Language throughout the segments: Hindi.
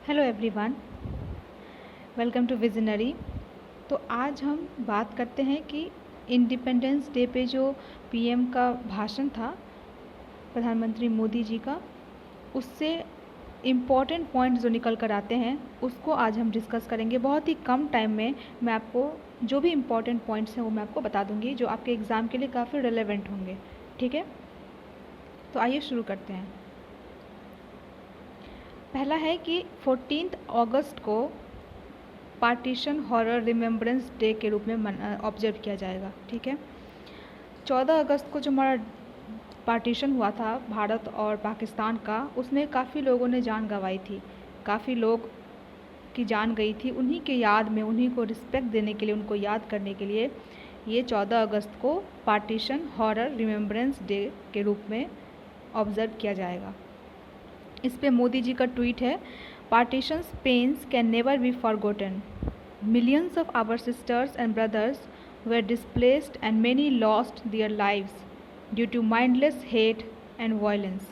Hello everyone, welcome to Visionary. तो आज हम बात करते हैं कि इंडिपेंडेंस डे पे जो पीएम का भाषण था, प्रधानमंत्री मोदी जी का, उससे इम्पॉर्टेंट पॉइंट्स जो निकल कर आते हैं उसको आज हम डिस्कस करेंगे। बहुत ही कम टाइम में मैं आपको जो भी इम्पॉर्टेंट पॉइंट्स हैं वो मैं आपको बता दूंगी, जो आपके एग्ज़ाम के लिए काफ़ी रेलेवेंट होंगे। ठीक है, तो आइए शुरू करते हैं। पहला है कि 14 अगस्त को पार्टीशन हॉरर रिमेम्बरेंस डे के रूप में ऑब्जर्व किया जाएगा। ठीक है, 14 अगस्त को जो हमारा पार्टीशन हुआ था भारत और पाकिस्तान का, उसमें काफ़ी लोगों ने जान गंवाई थी, काफ़ी लोग की जान गई थी। उन्हीं के याद में, उन्हीं को रिस्पेक्ट देने के लिए, उनको याद करने के लिए ये 14 अगस्त को पार्टीशन हॉरर रिमेम्बरेंस डे के रूप में ऑब्ज़र्व किया जाएगा। इस पे मोदी जी का ट्वीट है, partitions pains can never be forgotten, millions of our sisters and brothers were displaced and many lost their lives due to mindless hate and violence.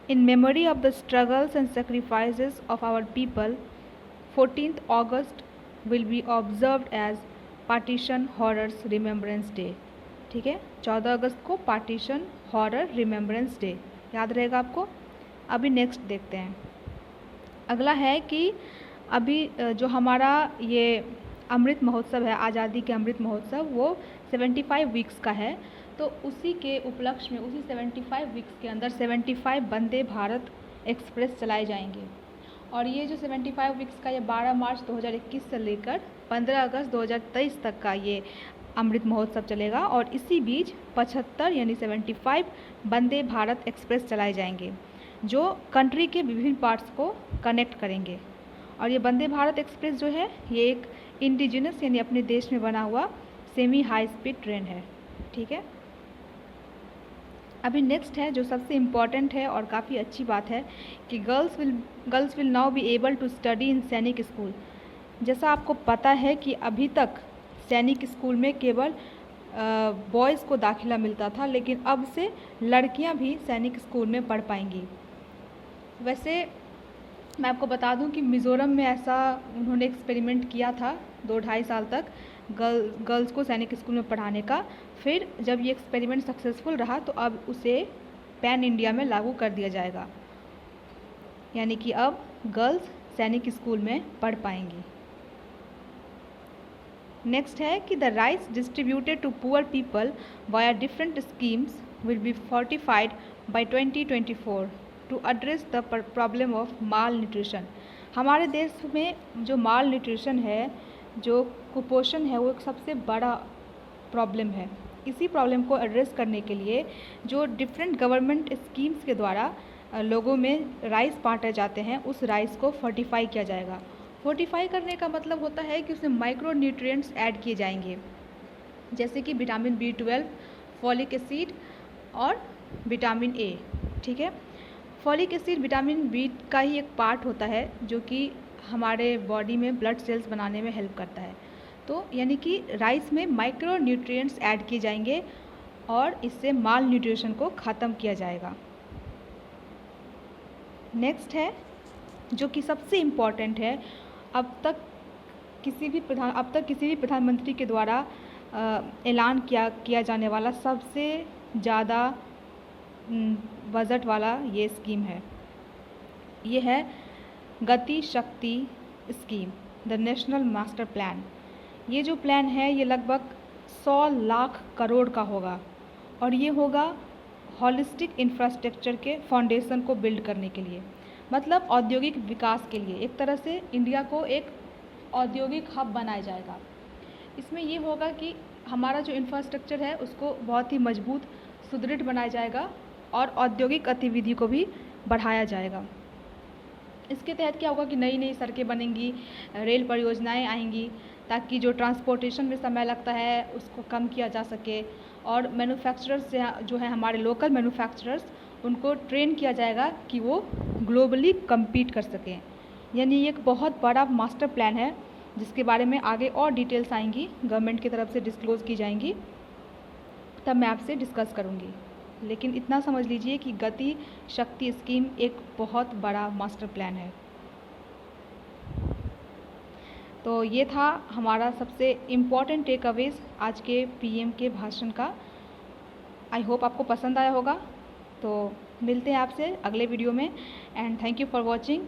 In memory of the struggles and sacrifices of our people, 14th August will be observed as Partition Horrors Remembrance Day. ठीक है, 14 अगस्त को पार्टीशन हॉरर रिमेम्बरेंस डे याद रहेगा आपको। अभी नेक्स्ट देखते हैं। अगला है कि अभी जो हमारा ये अमृत महोत्सव है, आज़ादी के अमृत महोत्सव, वो 75 वीक्स का है। तो उसी के उपलक्ष्य में, उसी 75 वीक्स के अंदर 75 वंदे भारत एक्सप्रेस चलाए जाएंगे। और ये जो 75 वीक्स का, ये 12 मार्च 2021 से लेकर 15 अगस्त 2023 तक का ये अमृत महोत्सव चलेगा। और इसी बीच 75 यानी 75 वंदे भारत एक्सप्रेस चलाए जाएंगे, जो कंट्री के विभिन्न पार्ट्स को कनेक्ट करेंगे। और ये वंदे भारत एक्सप्रेस जो है, ये एक इंडिजिनस यानी अपने देश में बना हुआ सेमी हाई स्पीड ट्रेन है। ठीक है, अभी नेक्स्ट है जो सबसे इम्पॉर्टेंट है और काफ़ी अच्छी बात है कि girls will now be able to study in Sainik school. जैसा आपको पता है कि अभी तक सैनिक स्कूल में केवल बॉयज़ को दाखिला मिलता था, लेकिन अब से लड़कियां भी सैनिक स्कूल में पढ़ पाएंगी। वैसे मैं आपको बता दूं कि मिज़ोरम में ऐसा उन्होंने एक्सपेरिमेंट किया था 2-2.5 साल तक गर्ल्स को सैनिक स्कूल में पढ़ाने का। फिर जब ये एक्सपेरिमेंट सक्सेसफुल रहा तो अब उसे पैन इंडिया में लागू कर दिया जाएगा, यानी कि अब गर्ल्स सैनिक स्कूल में पढ़ पाएंगी। नेक्स्ट है कि the rice distributed to poor people via different schemes will be fortified by 2024 to address the problem of malnutrition. हमारे देश में जो माल न्यूट्रिशन है, जो कुपोषण है, वो एक सबसे बड़ा प्रॉब्लम है। इसी प्रॉब्लम को एड्रेस करने के लिए जो डिफरेंट गवर्नमेंट स्कीम्स के द्वारा लोगों में राइस बांटे जाते हैं, उस राइस को फोर्टिफाई किया जाएगा। फोर्टिफाई करने का मतलब होता है कि उसमें माइक्रो न्यूट्रिएंट्स ऐड किए जाएंगे, जैसे कि विटामिन B12, फॉलिक एसिड और विटामिन ए। ठीक है, फॉलिक एसिड विटामिन बी का ही एक पार्ट होता है जो कि हमारे बॉडी में ब्लड सेल्स बनाने में हेल्प करता है। तो यानी कि राइस में माइक्रो न्यूट्रिएंट्स ऐड किए जाएंगे और इससे माल न्यूट्रिशन को ख़त्म किया जाएगा। नेक्स्ट है जो कि सबसे इम्पॉर्टेंट है, अब तक किसी भी प्रधानमंत्री के द्वारा ऐलान किया जाने वाला सबसे ज़्यादा बजट वाला ये स्कीम है। ये है गति शक्ति scheme, the national master plan. ये जो प्लान है ये लगभग 100 लाख करोड़ का होगा और ये होगा हॉलिस्टिक इंफ्रास्ट्रक्चर के फाउंडेशन को बिल्ड करने के लिए, मतलब औद्योगिक विकास के लिए। एक तरह से इंडिया को एक औद्योगिक हब बनाया जाएगा। इसमें ये होगा कि हमारा जो इंफ्रास्ट्रक्चर है उसको बहुत ही मजबूत, सुदृढ़ बनाया जाएगा और औद्योगिक गतिविधि को भी बढ़ाया जाएगा। इसके तहत क्या होगा कि नई नई सड़कें बनेंगी, रेल परियोजनाएं आएंगी, ताकि जो ट्रांसपोर्टेशन में समय लगता है उसको कम किया जा सके। और मैन्युफैक्चरर्स जो है हमारे लोकल मैन्युफैक्चरर्स, उनको ट्रेन किया जाएगा कि वो ग्लोबली कम्पीट कर सकें। यानी ये एक बहुत बड़ा मास्टर प्लान है जिसके बारे में आगे और डिटेल्स आएंगी, गवर्नमेंट की तरफ से डिस्क्लोज़ की जाएंगी, तब मैं आपसे डिस्कस करूँगी। लेकिन इतना समझ लीजिए कि गति शक्ति स्कीम एक बहुत बड़ा मास्टर प्लान है। तो ये था हमारा सबसे इम्पॉर्टेंट टेक अवेज आज के पीएम के भाषण का। आई होप आपको पसंद आया होगा। तो मिलते हैं आपसे अगले वीडियो में and thank you for watching.